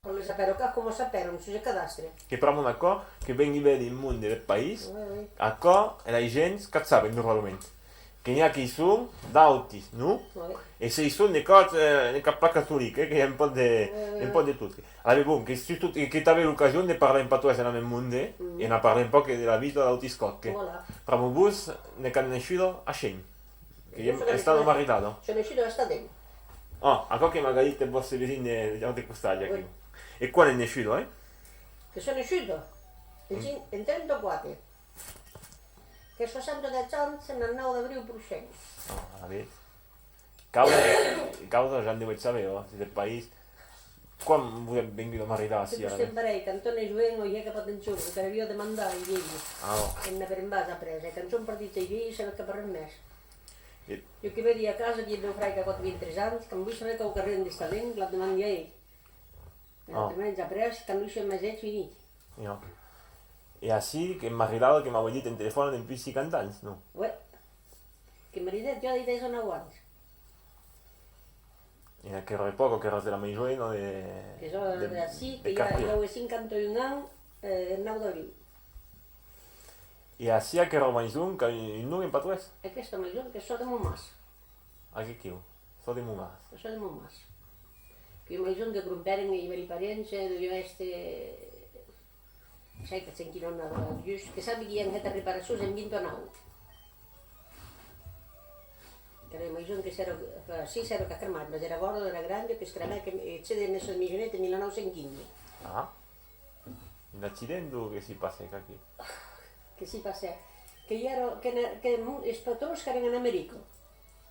Voglio sapere come sapere, non si cadastre. Che parliamo da qua, che vengi bene il mondo del paese, Oui. a qua e la gente cazzava normalmente. Che neanche sono d'auti, no? Oui. E se sono le cose, le cattoliche, che è un po' di tutti. Allora, bon, che tu che avevi l'occasione di parlare un po' nel nel mondo e ne parlare un po' della vita d'auti scocche. Voilà. Primo bus, ne è uscito a Schengen. Che Io sono è stato uscito- maritato. Sono uscito da Stadeno. Oh, a qua che magari te vostre vicine di costaglia qui. Oui. E qua ne è uscito, eh? Che sono uscito in 34. Che 60 anni nel 9 aprile per Schengen. Oh, la vedi? Causa già andiamo a sapere, se del paese. Qua vuole venire maritato, Se sì, tu alla stai vedi. barei, cantone giueno, io che attenzione, che io ti mandai ieri. Ah, no. E ne per in base a presa, e canzone partita ieri, se ne che per il mese. E- Io che vedi a casa, gli devo fare che ho 23 anni, che mi vuoi che ho carriera di Stadeno, la domandi a ieri. E Oh. per me già presa, che lui si è mese finito. No. E así che maritato che mi avete detto in telefono del più si cantanti, no? Uè, che mi ridete già di te sono avanti. E che era poco, che era della Maigiorino Che sono sì, che de io ho 51 anni, il 9 aprile. E así che era mai su, che il nome in patues? E questo mi dice che sono di Momas, A che chiu? So di mumas. che sono di Momas. Che mi dice che grumperen i miei parenti, io este... Sai che c'è chi non ha, giusto, che sapi chi è anche a riparazione, è vinto a nau. Che mi dice che sì, si era cremato, ma era gordo, era grande, che scremava, che c'è messo il migionetto nel 1915. Ah? Un accidente che si passa qui? Che si passa, che io ero, che i spattori che erano in America.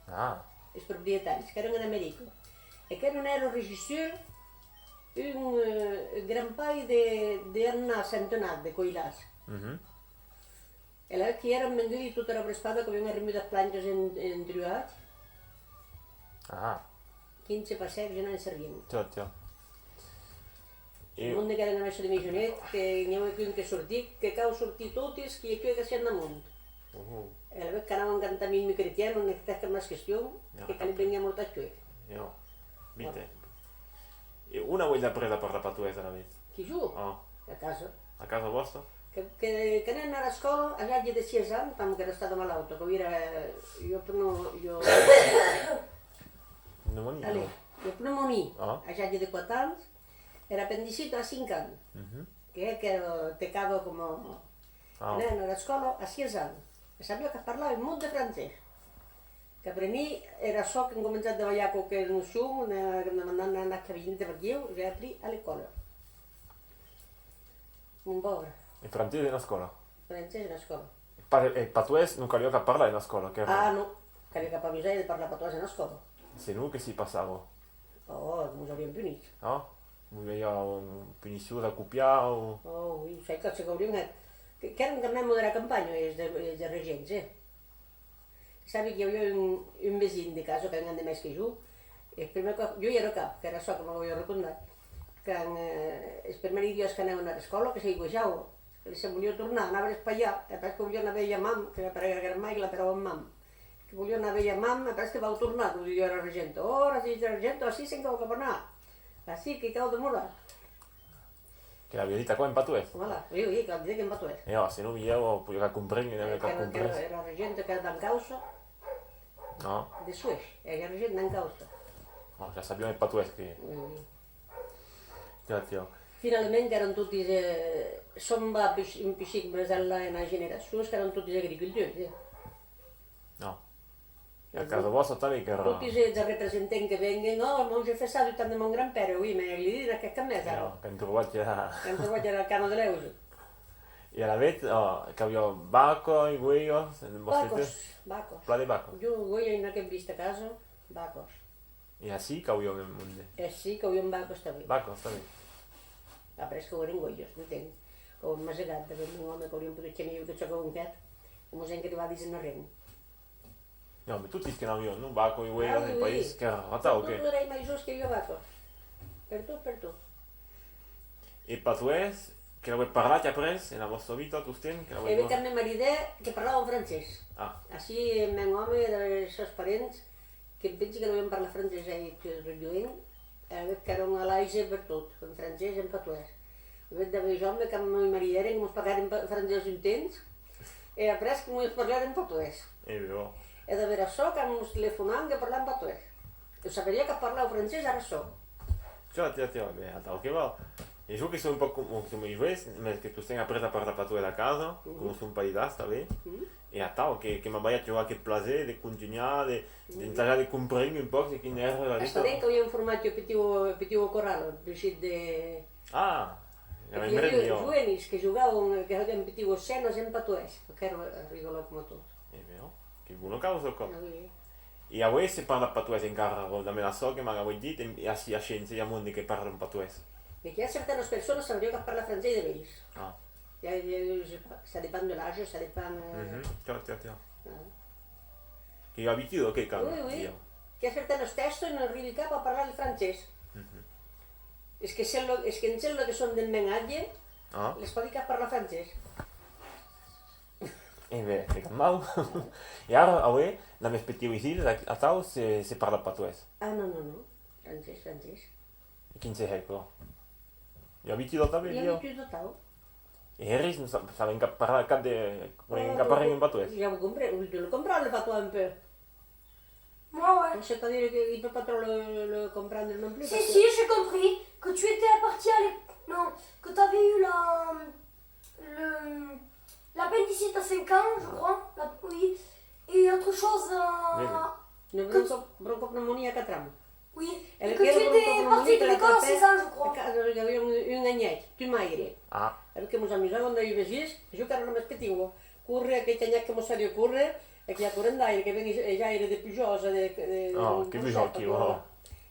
Ah, I proprietari, che erano in America, e che non ero registrato un gran paio di anni centenari, con i lasi. mhm. E là che erano venduti tutta la prespada che avevano rimesso a planche intruati, Ah, 15 passaggi non servivano. ciao. Il E mondo che erano messo di missionetti, che non aveva più che sortì, che ho sortito tutti, che si hanno mondo. E là che erano cantamini cristiani, non è che una questione, che li veniamo molto a ciò. io, vite. E una vuoi da presa per la patuesa la vedi? Chi giù, Oh, a casa. a casa vostra? Che non era a scuola, a già di 6 anni, quando era stato malato, che io Pneumonia? allora, io pneumonia, Ah. a già di 4 anni, era appendicito a 5 anni, Mhm. che ero teccato come... Ah, Non era a scuola a 6 anni, e sapeva che parlava molto francese. Che apprendi, era so che ho cominciato a lavorare con quel nessuno, non andavo a capire perché io, già apri alle scuole. Un povero, e francese na scuola? francese a scuola. E patues non capiva che parlare na scuola, che era... Ah no, che aveva bisogno di parlare portoghese a scuola. Se non che si passava, Oh, non ci abbiamo punito. no? Voleva un punizione da copiare. Oh, io sai che che era un carnello della campagna del Regenze. Sai che io ho un vesino di casa che non è messo giù, e prima io ero capo, che era so che mi voglio raccontare, che per me io scanavo a scuola, che si guardavo, che se voglio tornare, non avrei sbagliato, e perché voglio una bella mamma, che pareva che era mai che la però mamma, che voglio una bella mamma, e perché avevo tornato, io ero Argento, ora si dice Argento, così si cavo tornare, così che cavo demorare. Che la visita qua in patues. Voilà, io che ho detto che mi ha detto. E no, se non mi io poi comprendere, non Era comprendere. gente che era in causa No? di Suez, e era gente in causa. No, già sappiamo il patues che... Grazie. Finalmente erano tutti, sono in piscina bresella una generazione, che erano tutti agricoltori. No. E a casa vostra tale che era... Tutti i rappresentanti che vengono, oh, non c'è fessato tanto un gran pere, oui, ma lì dire che a me, No, che trovate era... quando voglio era il cano dell'Eusi. E alla vez, oh, che avevo bacco, i guio, se non Bacos. Pla di bacco. Io voglio in che vista casa, bacos. E así che avevo nel mondo. E sì, che io un bacco sta qui. Bacco, sta lì. A presto ora in voglio, smettendo. Con una segata, per un uomo con un po' di cenio che c'è con un cat, come se anche arrivati in arena. No, ma tutti che non io, non bacco, i guio, Ah, nel oui, paese, oui. che era ratato, Tu che... direi mai giusto che io vado. Per tu. E patues, che la vuoi parlare appresso nella vostra vita, tu stai, che la E vuoi... perché mio marito che parlava francese. Ah, Così mio uomo e i suoi parenti che pensi che dobbiamo parlare francese più giovani, Que era una laïsa per tot, en francès i en patuès. De veus home que amb el marit eren, mos parlaren francès un temps, era pres que mos parlaren patuès. È vero. E de veure això que mos telefonàvem que parlàvem patuès. Jo sabria que parlau francès, ara això. Tiens, mais attends, ok, va. Les jours qui sont un peu comme ils jouent, mais que tu stai après à parler patuès a casa, come sono un paio d'asta, vedi? E attends, che mi vai a trovare che plaisir di continuare, di entrare a comprendere un po' che ne era la Asta vita. den que havia format jo petiu corral, vestit de... Ah, Hi era havia in io. juvenis que jugaven, que havien petiu escenes en patuès, que era rigolot com tot. È vero. Che buono causa qua. Oui. E a voi si parla patuès encara, da me la so che magari voi dite, e a scienze, a mondi che parlano patuès. I que hi ha certes persones sabria que parla francès de vells. Ah. Ça dépend de l'âge, ça dépend... Tiens. Che io abituo che cambia. Oui. Que hi ha certes textos i no arribi cap a parlar el francès. És que en sembla que són del menatge, Ah. les pot dir que parla francès. E beh, è calmau. E ora, a voi, la mia aspettavo ici, a tau, si parla patuès. Ah, no. Francès. E chi si è però? Io abituo da I me, ha io. dit total. E Harris non sapeva in parlare cap de... in parlare in patuès. Ja ho comprendre le patois un peu. Moi, ouais. C'est pas dire qu'il peut pas trop le comprendre non plus. Si, parce que- si, j'ai compris que tu étais parti à l'école. Non, que tu avais eu l'appendicite à 5 ans, je crois. Oui. Et autre chose. Une bronchopneumonie à 4 ans. Oui. Elle Et que tu était étais parti de l'école à 6 ans, je crois. J'avais un anyet, tu m'aire. Ah. Perquè mos amusaven de vegis, jo que era només petit, curre, aquell anyet que mos faria córrer, e que ja corrent d'aire, que venia ja era de pujosa, Oh, que pujol, que bo.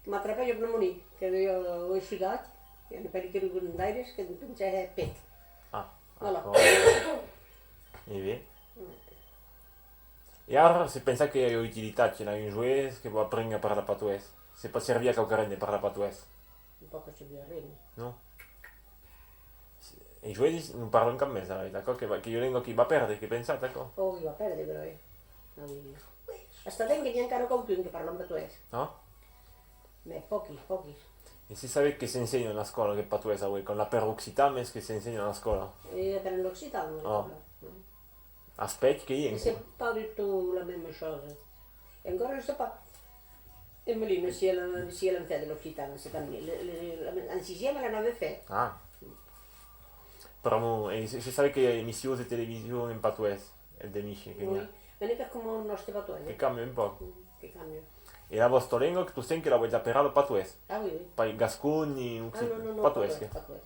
Que m'atrapava jo pneumonia, que jo he sudat, i en pel que era corrent d'aires, que pensava pet. Ah. Voilà. E beh. E ora, se pensa che hai utilità, ce l'hai un jouet che può apprendere a parlare patuès. Se può servire a qualcuno di parlare patuès. Un po' che ci vi arregni. No? E i jouet non parlano con me, sai, d'accordo? Che io vengo qui va a perdere, che pensate, ecco? Oh, li va perdre, però, Hasta den que n'hi ha encara qualcun que parla en patuès. No? Beh, pochi. E si sa che si insegna a scuola che patuès a voi, con la peroxitames che si insegna a scuola. E per l'occitano, Oh. Aspetti che io... C'est pas du tout la même chose. Et encore, je sais pas. Emeline, si elle en fait de l'occitane, c'est pas mieux. En sixième, elle en avait fait. Ah. Però, e si sa che emissioni di televisione in patuès, è demisci, che Oui. Mais n'est pas comme on nostre patuès. che cambia un po'. Che cambia. E la vostra lingua che tu senti che la vuoi già parlare patuès. Ah oui. Poi gasconi, Ah no, patuès. patuès.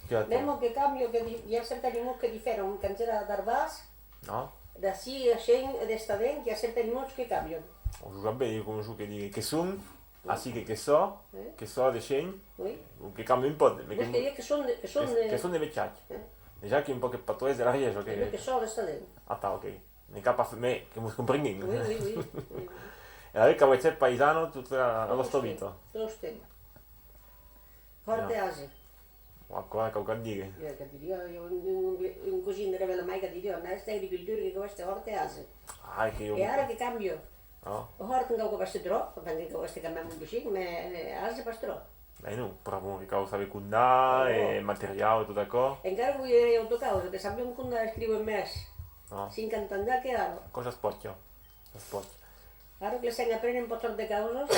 Che Même que cambio, que hi ha certs animals que diferen, quan era d'arbàs, No? d'ací a Xen, d'Estadent, hi ha certs animals que canvien. Ho giocato bene, io conosco che sono, así che so di scegli, Oui. che cambia un po', Vos que dir que són che sono dei vecchiacci. Già che un po' che patuès della riesco, que che... són d'Estadent. Ah, ta, ok. Ne capa me, che mi comprendi. Oui. E la vecchia vuoi essere paesano tutta la vostra vita. Dos temps. Forte ase. Ancora qualche dire. Io che dico, un cosino era la mai che dico, questa agricoltura che questa forte ase. Ah, che io... E ora che cambio, No? o horten che questa troppo, perché che questa cambiamo un po', ma ase pas troppo. Beh, no, però che causa secundaria, materiale, tutto d'accordo. E encara vull dir autocausa, que sappiamo cum scrivo in mes. No? 50 anys que ara. Cosa spocchio? Spocchio. Ara que l'estem aprenent un poc de causes,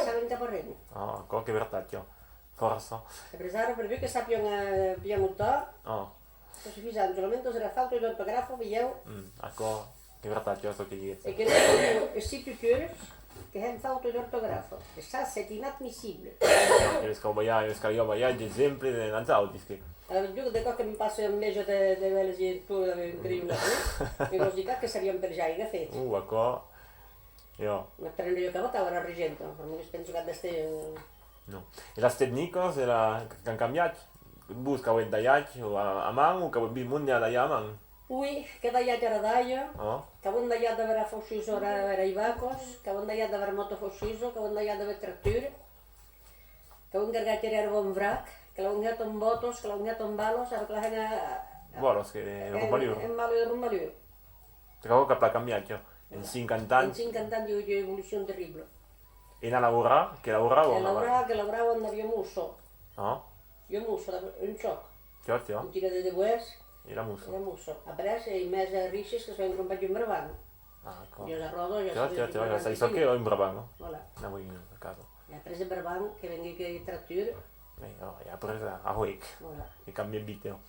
saben cap arrent. No, ancora che vertacchio. Forza. E per ara, per que sappiamo piamutar, Oh. è sufficiente, solamente sarà fatto l'ortografo, veieu, Ancora che vertacchio sto che dire. e che noi istituteurs che hanno fatto l'ortografo. E ça, c'est inadmissible. Che le scagliare gli esempi della Zaudischi. Allora, io dico che mi passo un mese di vele di tu incredibile, e così che sappiamo per già che fate. Ancora. Io. Ma prendo io che votavo a Argento, non penso che adesso... No. E la stednicos che hanno cambiato? Busca voi da iaci o a mano, che vuoi mondiale da iaman? Ui, che da iată era daia, Oh. că unde ia de vera fosciso era Ivacos, că unde ia de vera moto fosciso, că unde ia de vera tracture, că unde gargate era un vrac, că la unde un botos, că la unde un balos, era că la hena... Bolos che è un po' liuro. È malo e rumaliu. Trovo che ha cambiato in 50 In anni 50 anni di evoluzione terribile. in a lavorare? Che lavoravo? Que lavorava on havia muso. No? Jo muso, un xoc. Tio. Un tira de debuers, Era muso. era muso. Après, i més rixes que es veien rompar un bravant. Ah, ecco. Jo la rodo, jo Tio, ja sai so che ho in Brabant, Voilà. no in a caso. E après de bravant, que vengui que tractur, E ha preso a Hoek, voilà. che cambia il video.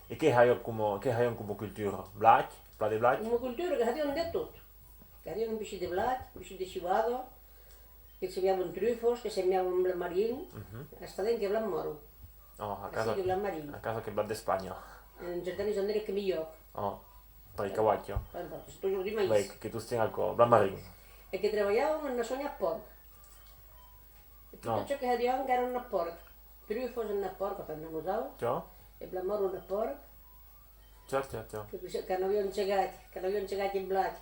E che hai come cultura? Black? Pla de black? Uma cultura que havia de tot. Que havia un bicho de blat, un bicho de chivado, que semeaven trufos, que semeaven blat marín, hasta dentro que blat moro. Oh, Así que blat marín. a caso che black de Spagna. En certani sondere que millor. Oh, per il cavacchio. Pronto, se tu di maíz. Beh, che tu stai al black marine. E que traballaven na soña porc. E tutto No. ciò che havia era na porc. Trufos na porc, que non usau, Tio? e blat moro na porc, Tio. que non havien chegat in blat,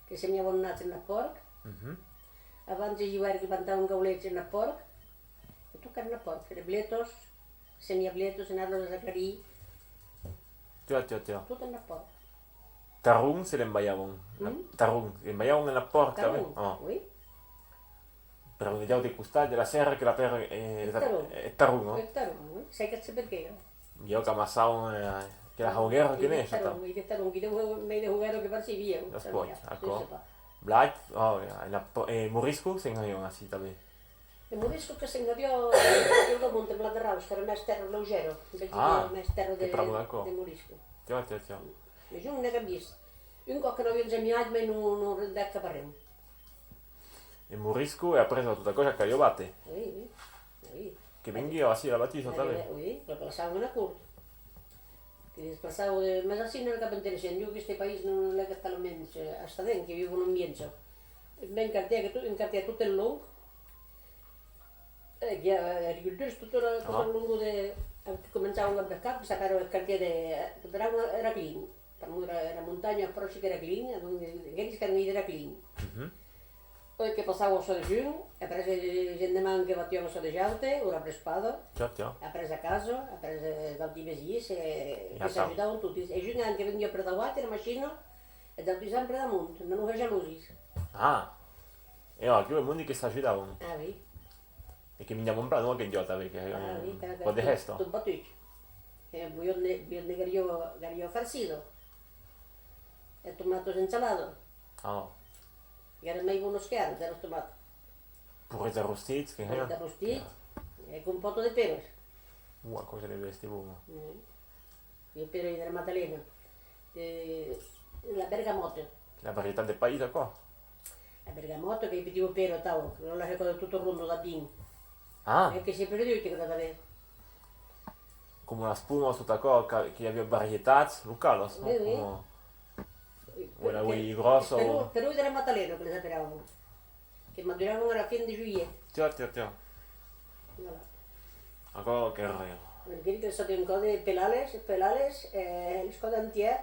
que semeaven nats na porc, abans de lligar que plantaven gaulets na porc, e tu carn na porc, de bletos, semiabletos, anar-los a aclarir, Tio. tot na porc. Tarung se l'embaiavano. Tarung, l'embaiavano nella porta. Tarun, Oh. oui. Per vediamo di custare della serra che la per Tarung. è Tarung, no? E tarun, sai che c'è perché? Io che ammassavo che la hoguera che ne è stata. Tarun, i tarun, che mai de jugar che farsi via. Lo spogli, ecco. Black, Morisco se non así también. E morisco que se engadió el do monte Blat de Raus, que era més terra lleugero, més terra de morisco. Tio. E jo no n'he vist. Un cop que no havia ensenyat, mai no rendat cap arreu. E Morisco ha preso tutta cosa che io batte. Oui. Che vengo así la battiso también. Oui, però passaven a curt. Que desplaçava de... Mas així no era cap interessant. Jo que este país no l'he gastat almenys hasta dent, que viu en un ambiente. M'encartia tot el long. Hi ha agricultors tot el long de... Que començaven a pescar, però el cartier de Dragna era clean. Per mi era muntanya, però sí que era clean, aquells que era clean. Poi che passavo so de giugno, ha preso gente che battevano so de giaute, ora prespado, Tio. ha preso a casa, ha preso dal mesi e si aiutavano tutti. E giugno anche veniva per davanti la macchina e dal di sempre da monte, non ho jalusi. Ah. E allora, che mondi che si aiutavano. Ah, oui. E che mi andiamo un plano che idiota perché un po' di gesto. Tu battucci. E io gario farcido. E tomato insalado. Oh. E era mai buonos che erano, era tomato. Pure da rostiti, che Da rostit e con un po' di peros. Cosa deve essere buono. Il pero della Maddalena. La bergamotto. La varietà del paese qua. La bergamotto che pedivo pero tavo, non la ricordo tutto rondo da bin. Ah, E che si perdeu che da avere. come una spuma sotto qua che aveva varietà locali, no? Oui. Una qui grosso. Pero della Maddalena che le sapevamo. Che maduravano alla fine di giugno. Tio. Voilà. Ancora che raro. Perché che sono un po' di pelales, le scode antier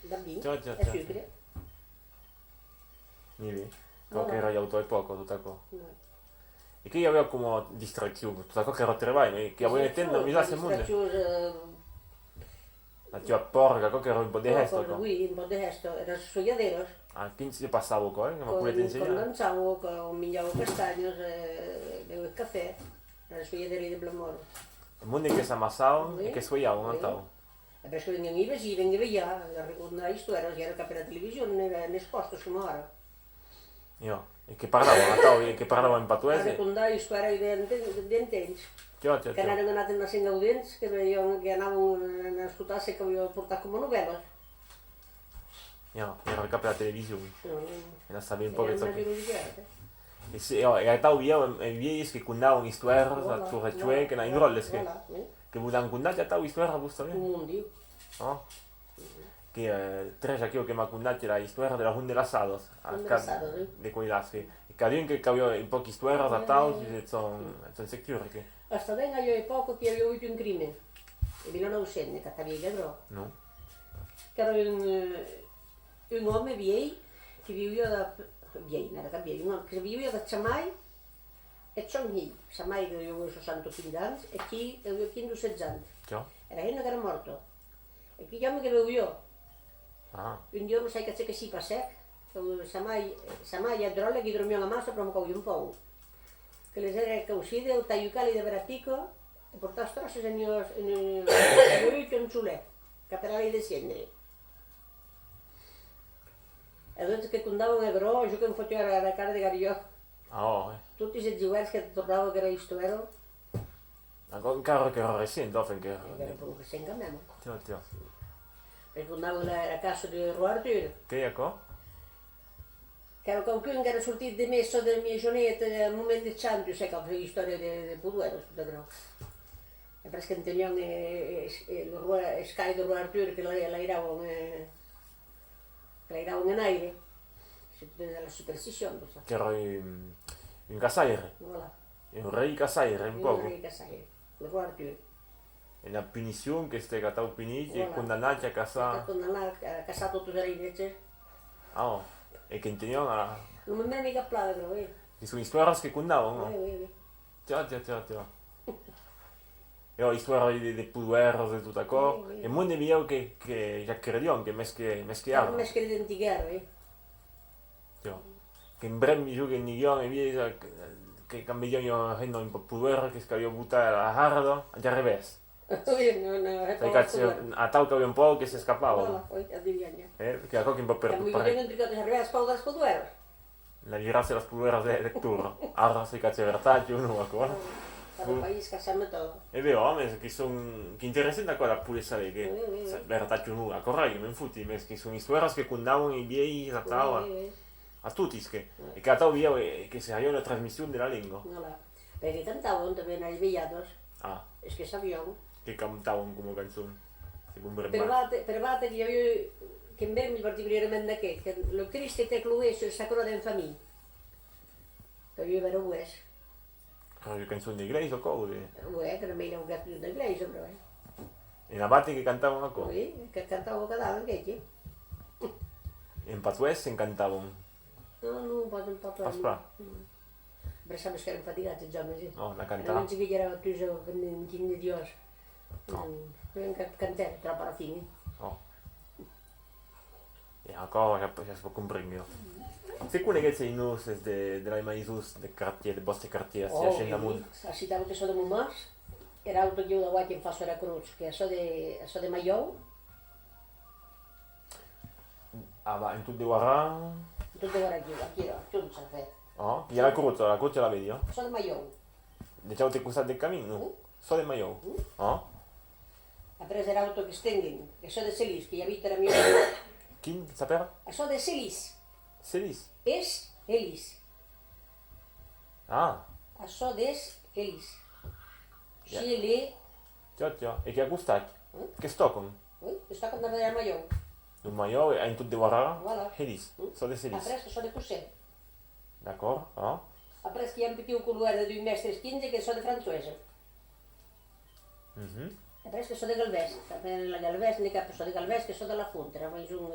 da bin Tio. e sucre. Niente. Che era auto e poco tutta qua. No. E che io avevo come distrazione, tutta qua che rottervai, che avevo intendo mi sa se mondo. La tia porca, che era un po' di gesto qua. Oui, un po' di gesto, era sogliaderos. Ah, quindi passavo qua, ma pure ti insegnare. Condensavo, con migliavo castagnos, bevo il caffè, era sogliaderi di Blamoro. Il mondo che si ammassavano e che sfogliavano, non stavo. E perché venivano i vecini, veniva via, la ricordava storia, era capire la televisione, nascosto come ora. Io, e che parlavano, che parlavano in La patuese. ricordava storia di intensi. Tio. Che erano andati a Sing Audients, che andavano a ascoltarsi che avevo portato come novella. Io, ero capire la televisione. E non sapevo un po' che so che... E E in realtà io che condavano i storie, la torre cioè, che in rolle che volevano condare già i storie, giusto? Un mondo. No? Che tre già che mi ha condato la storia della Hunde Lasados. De quei lassi. E che io che avevo un po' di storie da tao, sono sicuro che... Hasta venga io e poco che avevo avuto un crimine. E mi non ausente, che avevo vedrò. No? Che era un uomo viejo che viveva da... Viejo, non era viejo, un uomo che viveva da Chamai e Chonghi. Chamai che avevo 65 anni e chi avevo 15 anni. Tio? Era uno che era morto. E chi uomo che avevo io. Ah. Un giorno sai che c'è che si passa, Sa mai a drolle che dormiamo a massa per un po' un po'. Che le sere che uscite, o taglio cali da veratico, e portare strassi in un ciulè, che per lei descendere. E dopo che andavano a Gro, giù che mi faceva la cara di Gario, Oh, tutti i giovani che tornavano che era isto ero, un carro che era recente, of che... e era proprio che si ingannavano. Tio. Perché andavano la casa di Ruartur, Che è qua? che era qualcuno che era sortito di me sotto le mie gionette al momento di Ciantu, sai che ho fatto storia di Puduero, tutto Gro. E perché tenevano il scalo di Ruartur che la iravano in aire, della superstizione, lo so. Che era un casaire, Voilà. un re casaire, un po'. Il Ruartur. E la punizione che stai cattando puniti e Voilà. condannati a casa. Tornano a casato tutte le invece. Oh, e che intendiamo a... Non mi è mica plato, però, Ci sono storie che condavano, no? oui. Tio. E ho storie di Puduero e tutto ciò. E molte mie che già crediamo che meschiamo. Non mi è scritto in tigare, Tio. Che in breve mi giù che in Nigione via che cambiano in Puduero che scavio buttare la hardo a già revés. Sai cazzo, a tal che un po' che si scappavano. Poi addiviene. Perché a un po' per Siamo tuttare. io non ricordo se arriva a spalla da Spoduero. La girarsi la spudera del turno. Allora si cazzo vertaggio uno ancora. Cada país che sa metà. E vero, a me che sono che interessante ancora pure sapere che vertaggio uno ancora io mi infuti che sono storie che condavano i miei a tavola a tutti che e che a tavola via che si aveva una trasmissione della lingua. Voilà. Perché cantavano también ai vellados, Ah, es que sabían. che cantavano come canzone. Secondo me. Per vate che io che in me particolarmente che lo triste te clueso il sacro den famiglia. Che io ero ues. Le canzoni di inglese o cose. Che non mi era un gatto di inglese, però. E la batte che cantavano ancora. Poi, che cantavo cadavere anche chi? E in patuese cantavano. No, non posso un po' Aspetta. Pensavo che erano faticati già, ma sì. No, la Non cantava. si chiedeva più se un chino di Dio. Non cantare troppo alla fine. Oh. E ancora che si può comprendere. Secondo che sei in us della maisus del quartier, del vostro quartier, si scende a mondo. A città che sono di Mumas, era auto che io da guardia in Fasso la Cruz, che so de Maiou, Ah, ma in tutti i guarà. tutto ora qui era, tutto sa fe. Oh, e la croce la vedi, oh? So de Maiou. Diciamo che cos'è del cammino? So del Maio. Oh? A presa era auto che stengen, che so de Celis, che abita la mia. Chi sapeva? So de Celis, Selis. es Elis. Ah, A so des Elis. Ja. Chile, tio. E che ha gustato? Che Stockholm? che sta con la Maiou. Un Maio e in tutti i guarà. Voilà. Helis. So de A Selis. presa so de Cusset. D'accordo? Oh? A presa che han più con de due mestres 15 che so de francese. Mhm. A presa che so de Galvez. La Galvez, ne capo so de Galvez che so della Fonte, era mais un...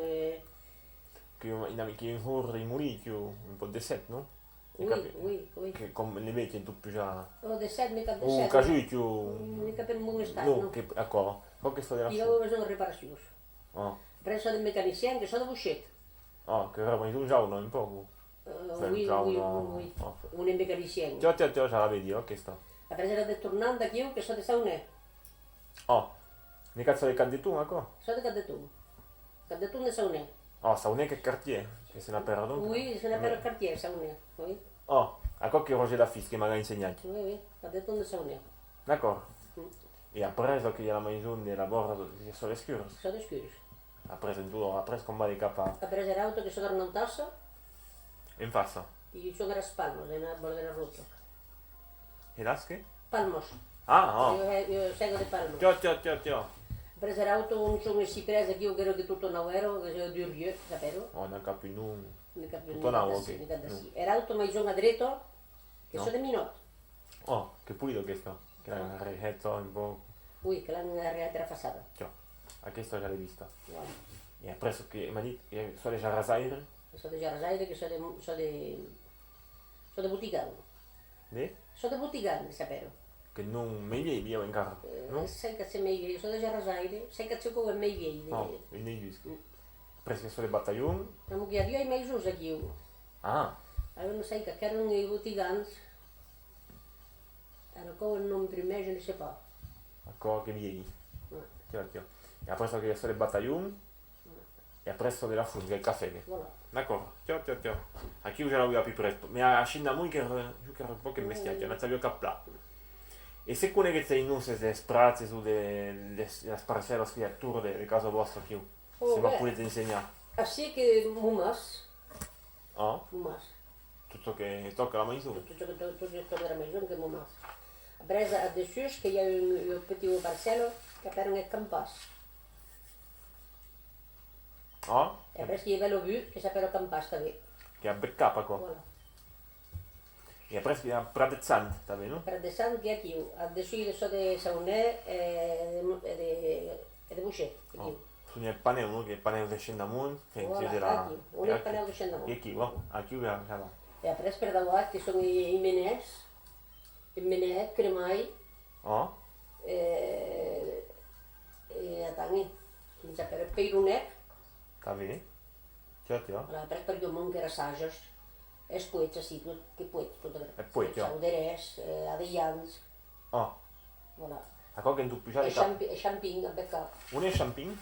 Che in Hurri Muricchio un po' di set, no? Oui. Che come le vecchie tu più già. O de set, mica de Un set. casuicchio. Mica per un estat, No, no? che ecco. Qual che sto della Io avevo bisogno di riparazioni. Oh. Presso del meccanicien che so de Bouchet. Oh, che era in già uno un po'. Oui. Oh. Un meccanicien. Tio, già la vedi, oh, che sto. A presa era de Tornanda che io che so de Saunet. Oh. Ne cazzo le cadi tu, ecco? So de Cadetun. Cadetun de Saunet. Oh, sa un che quartier, che se la perdo. Oui, se ne per il quartier, Saunet. Oui, Oh, ecco che Roger Dafis che mi ha insegnato. oui. Cadetun de Saunet. D'accordo. E ha preso che la maison della borda sulle schiure. So de Scurus. Ha preso in tutto, ha preso con vari capa A presa era auto che so de Arnautassa. in faccia. E io sono era Spalmos, nella borda della rotta. E lasche? Palmos. Ah, oh. Io seguo de Palmos. Tio. Presa l'auto, un sono si presa che io credo che tutto non ero, che sono due rieu, sapero? Oh, non capi non. Tutto no, ok. Era auto ma sono a dritto, che No. sono di Minot. Oh, che pulito che sto. Che l'hanno rihetto un po'. Ui, che l'hanno arrivata la fassata. Tio, a questo già l'hai vista. Guarda. E ha preso che mi ha detto che sulle Jarasaire. Sono di Jarasaire, che sono di Butigano. Né? Sono di Butigano, sapero? Che non mi viene via in carro. No? Sai che c'è meglio, sono di Jarasaire, sai che c'è come meglio. Oh, e nei dischi. Presque sul battaglione. Siamo che io mai giusto aqui. Ah, Allora non sai che erano i botigans. Era come il nome primaire, je ne sais pas. ancora che vieni. Ouais. Tiens. Et après ça, il y a sur le bataillon. Et après ça, de la foule, il caffè. Voilà. D'accord, tiens. Aqui eu já não ia più presto. Ma a Scina muito che era un po' che mestiace, non sapevo capla. E se conoscete in noi se sprazzi su la sparacella scrittura de casa vostra aqui, se mi potete insegnare. Assim que mumas, Ah, mumas. tutto che tocca la maison. Tudo toda a maison que mumas. A breza a dessus que ia um petit parcelo que era um campas. Ah, E a breza que ia lo vu que s'appelle campas também. che ha beccato qua. Voilà. E après il y a pratezzante, sta bene, no? Para descendre que aqui, a dessus de só de sauné e de boucher. Oh. Su il panello, no? Che il panello di Scendamon, che Voilà, c'è la... aqui. Un é panel de xandamon. E aqui, va? Aqui já va. E a breza per da lá que são imenés, cremai, Ah, e a tangi. Que s'appelle peironet. sta bene? Tiens. Allora, per il mondo era saggios, e poi sì, che poi tutto E poi, chiaro. sauderes, adeians, Ah, voilà. a qua che in tu più E champign a beccato. Un è champign?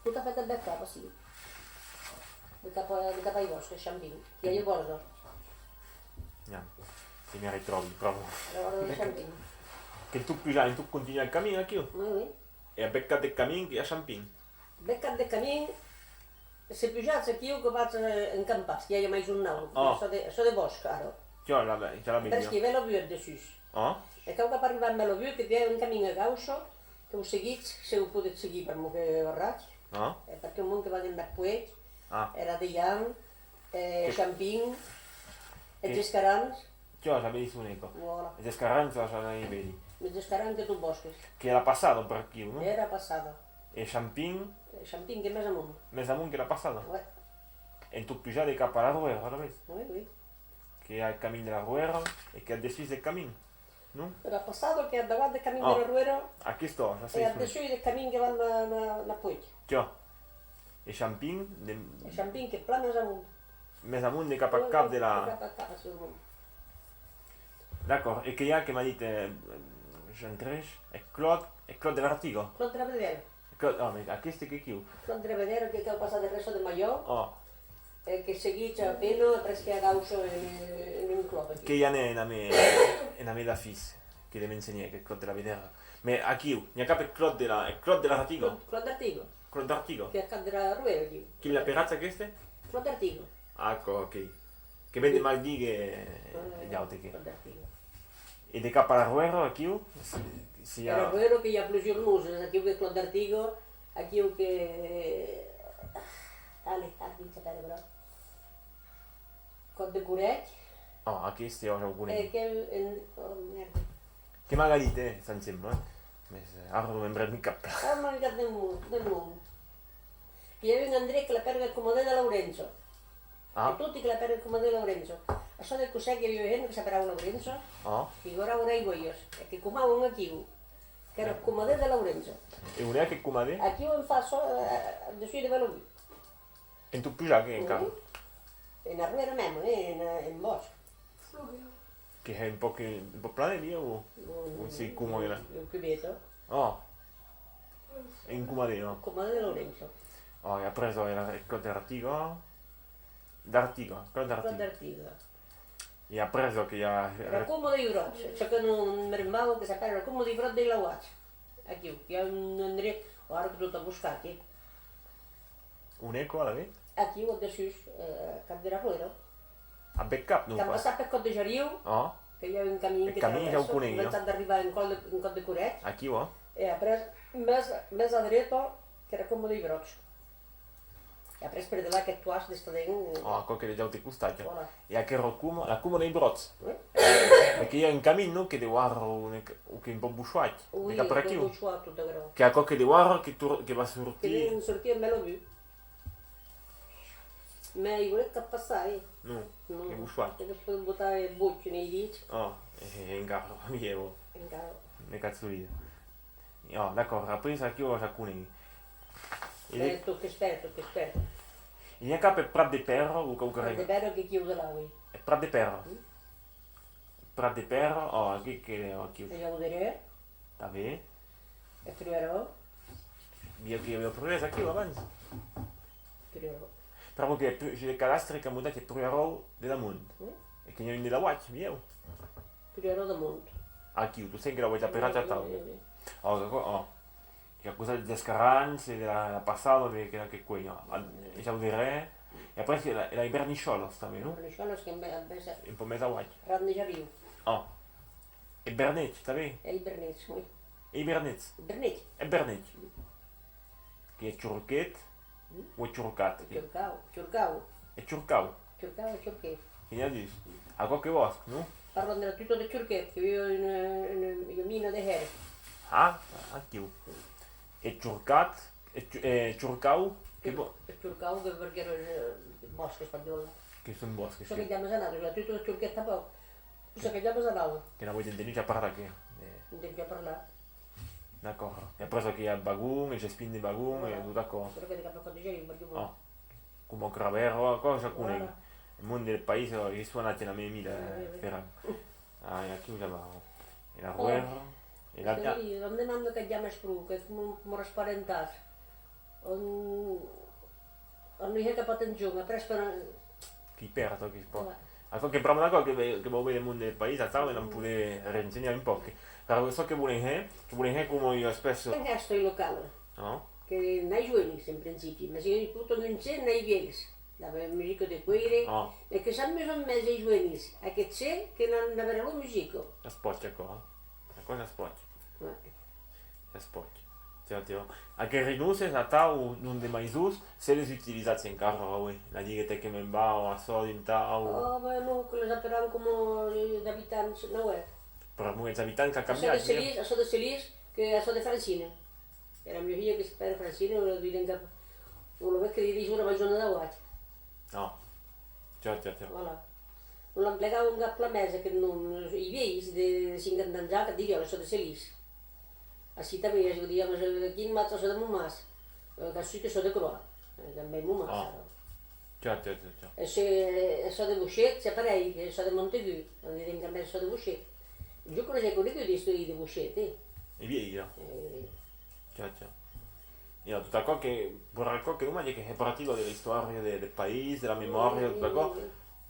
Tutto fatto a beccato, sì. Di capo ai vostri, champign. Che io guardo, Se mi ritrovi, proprio. guardo il champign. Che tu più in tu continui il cammino anche io. Oui. E a beccate il cammino che a champign. Beccato del cammin, se più già c'è chi io che faccio in campassi, che io mai giornato, Oh. so de bosco, caro. C'è la Per Bibbia. scrivere lo più dessus. Ah? E che per arrivare a lo più, che vi è un cammino a causa, che ho seguito, se ho potuto seguire per mo che vorrà. Ah? Perché un mondo che va a poi Ah. era de Jan, champign, e Che- gescarans, C'è la vedi su Nico. voilà. E Scaranza ce la vedi. E gescarans che tu bosques. Che era passato per qui, no? Era passada. E champign, Champign che mesa mondo. Mesamun che era passato. Ouais, E tu più già di capa la ruera, guarda vedi? oui. Che ha il cammino della ruera e che ha deciso il cammino. No? Era passado che davanti al cammino Oh. del Ruero A chi sto? La e sei a su. dessus del cammino che vanno a poi. C'è. E champign, E champign che plan mesa mondo. Mesamun di capa a cap della... Capa sul mondo. D'accord. E che ha che mi dite Jean Tresh e Claude dell'Artigo. Claude Dravedero. Oh, ma a questi che chiù? Claude Dravedero che ha passato il resto del Maiò Oh, e che seguice appena presque a causa in un club. che io ne è una me da fis, che deve insegnare che Claude della Vedera. Ma a chiù? Ne capo Claude dell'Artigo? Claude Artigo. Claude d'Artigo? Che accade della Ruero qui. Chi la perazza che ste? Claude Artigo. Ah, ecco, ok. Che vede mal di che gli altri che. Claude Artigo. E de capa la ruera a chiù? Si Era ha... Ruero che ha plusieurs musos, aquí que Claude Artigo, aquí que... Ale, aquí se pare però. Code de Curet, Oh, a questi ho alcuni. e che... Oh, merda. Che magari te, sta insieme, Ma ora non mi prendo mica. Ah, ma mica del mondo. Che io vengo Andrea che la perga il comode da Lorenzo. Ah? E tutti che la perga il comode da Lorenzo. A so del cos'è che io vedo che sapeva Lorenzo, Oh? che ora ora i voglio, e che comava un aquí, che era il comode da Lorenzo. E un è che come te? Aquí io faccio, adesso io devo lì. E tu più già che in casa? E na ruera mesmo, in bosco. Florian. Che è un po' plane lì o? Sì, come era? Il cubeto, Oh. E in come te, no? comode da Lorenzo. Oh, e ha preso il Claude d'Artigo. D'Artigo, Claude Claude d'Artigo. Artigo. E ha preso che ha... Era come dei brocci, cioè che non mi rimballo che sapeva, era come dei brocci dei lauaci. Aqui, che è un Andrea, ora che tutto a buscare. Un eco alla vedi? Aqui, o dessus, cap de la ruera. A backup, non Che ha fa. passato per Code de Jariu, Oh? che hi ha un cammin Il che cammin attraverso, è un coniglio. pensando di arrivare in Code de Curet, A chi va? e ha preso mezzo a diretto, che era come dei brocci. E ha preso per là che tu hai di stare in... Oh, quel che le già ti custaggia. Voilà. E a che la cumo dei broz. Oui. Perché io in cammino che devo guardare che è un po' busciato. Oui, Mica per il chi. choix tutto grosso. Che ha qualche devo guardare che va a Che sortire. non sortire me l'ho visto. Ma io volevo che passare. No, No, che busciato. perché poi buttare il boccio nei diti. Oh, e in carro, mi levo. In casa. Ne cazzo lì. Oh, d'accordo, ha preso anche io alcuni. Tu che esperto. I n'hi ha cap a Prat de Perro, o que ho De carrega. veure que aquí ho de l'avi. Prat de Perro. Prat de Perro, oh, aquí. Ja ho diré, Està bé. a Prioró, Hi havia progrés aquí abans. Prioró. Però que el cadastre que ha mutat és Prierou de damunt. E que n'hi ha un de la Guaig, veieu? Prioró damunt. Aquí, tu sei che la vuoi per già tal. Che cosa del Descarans e della passato che qui, no? E già direi. E poi era i Bernisciolos també, no? Això és que em pensa, Un po' més a Guaig. ran de Jariu. Oh. E Bernec, també? E i Bernets, ui. E i Bernec. Bernets, E Bernec. Che è Ciurchet o è Ciurcat? Xurcau. È Ciurcau. Xurcau e Xurquet. Che ne dici? A qualche bosco, no? Parlo del tutto de Xurquet, che io in mina de Her. Ah, anch'io. E Ciurcat, e Ciurcau, che Xurcau, che perché era il bosco spagnolo. che sono boschi, So che sì. abbiamo sanato, la tutto de Xurquet tampoco. So che abbiamo sanato, Che la vuoi tenere già parlare che. non devi già parlare. D'accordo. E preso che ha il bagun, e c'è spin di bagun, e tutto d'accordo. Però che capo quando Jariu, perché vuoi. Oh. Come Cravero, cosa con Voilà. il mondo del paese, che suonate la mia mila, spera. Ah, e qui usavamo. E la guerra, e la... Sì, non ne mando che chiama spru, che mi rasparentas. Non mi capato in giù, ma presto Chi perdo, chi può. Allora, che bravo una cosa che vuoi vedere il mondo del paese, a tavola non può reinsegnare un po'. Però so che vuole come io spesso, il resto è locale, no? che non giovani in principio, ma se io tutto non c'è, non vieni. La musica di quelle, Oh, e che sempre sono mezzo ai giovani, e che c'è che non avere la musica. la spocchia qua. La cosa spocchia. La spocchia. Anche rinunce a tau non de mai sus, se les utilizzati in carro, voi. La dieta che mi va, a soldi in tau. Oh, ma non, quello sapranno come gli abitanti, no è. Per molti abitanti ha So cambiato. de Celis, che so de Francina. Era mio figlio che si per Francina, lo vedo in capo. Non lo vedo che dice una giornata da guardia. No. Già. Voilà. Non l'han plegat un cap la mesa que non, i vells de 50 anys que diria, això de Celis. Així també, diguem, aquí en Mats, això de Momàs, que sí que això de Croà, també Momàs. Ah. Già. Això de Buixet, c'est pareil, això de Montaigu, on diuen que també això de Buixet. Jo coneixia quelqu'un di storie de Buixet, E via. Già. Io tutto ciò che vorrei che domani che è partito delle storie del paese, della memoria, tutto ciò.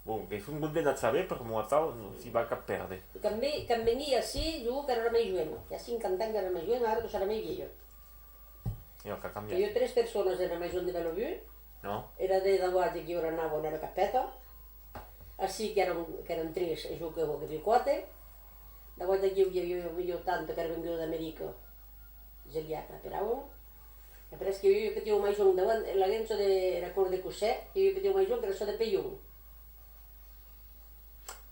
Bon, che sono contento di sapere perché mo tal non si va a perdere. Quan venia així, jo que era més jovent, ja 50 anys que era més jovent, ara tu serà més viejo. Io che ha Que cambiato. jo 3 persones era més jovent de Bellevue, No? era de la guardia que jo anava on era capeta, així que eren 3, e jo que dic 4, la guardia que hi havia tanto que era venguda d'Amèrica, Geliaca, però e però és que jo petia més jovent davant, la gent era cor de Cosset, i jo petia més jovent que era so de Pellung.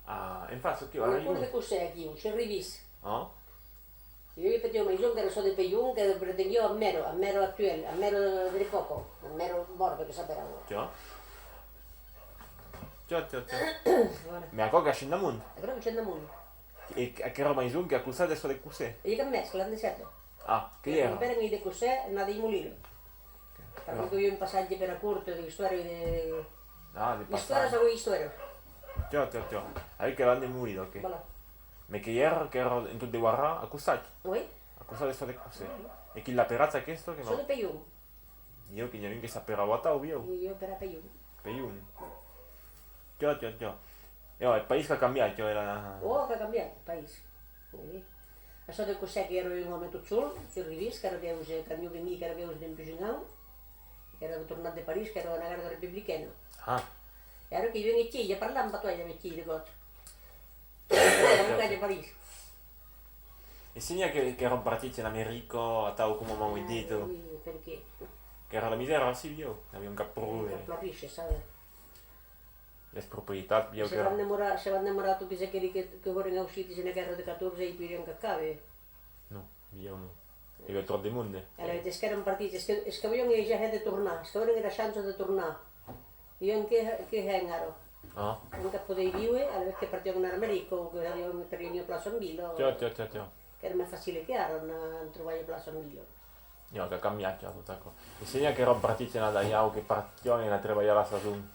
Ah, infatti che Era ora cor de io. Cosset aquí, c'è Rivis. No? Io petia més jovent que era so de Pellung, que pretendia a Mero actual, a Mero de poco, a Mero morbe che sapeva. Già. Già. Voilà. Ma a cosa scende a mondo? E però non c'è damunt. E che roba in giù che ha accusato adesso le cose? E io che mescla, l'hanno detto. Ah, che era? Per mi de cos'è, andate in mulino. Perché io in passaggio per corto di storia di... Ah, di Di storia passaggio. sa di storia. Già. Allora che vanno in mulino, ok. Voilà. Ma che era che ero in tutte le guarra, accusati. Oui? Accusato adesso le cose. E chi l'ha perazza chiesto che Sono no? per io. Io che non che sapeva vota o io? Io per io. Per un. Già. E il paese che ha cambiato era... Oh, che ha cambiato il paese. Oui. A so de cos'è che ero un uomo tutto solo, sul Rivis, che era veus, che mio vení, che era veus d'Empeginau, che era tornat de París, che era una guerra repubblicana. Ah, E ara che io vengo qui, parlam per tu, io vengo qui, di cosa. Era un di París. e segna che erano partiti in America, a tau come abbiamo detto, Oui, perché? che era la miseria, sì, io, avevo un capo Per Florisce, sai? le proprietà, io che Se era... vanno innamorato quelli che vogliono usciti nella guerra di 14 e poi anche cave. No, io no. Io troppo di mondo. Allora, se erano partiti, se vogliono già di tornare, se vogliono la chance di tornare. Io anche hangaro, Ah, anche potevi vivere, allora che partivano in America, che avevano per il mio Plaza Ambilo, già. che era più facile che era non trovare Plaza Ambilo. Io che cambiaccia tutta cosa. Insegna che ero partita nella iau che partione la trebaiala sa zoom.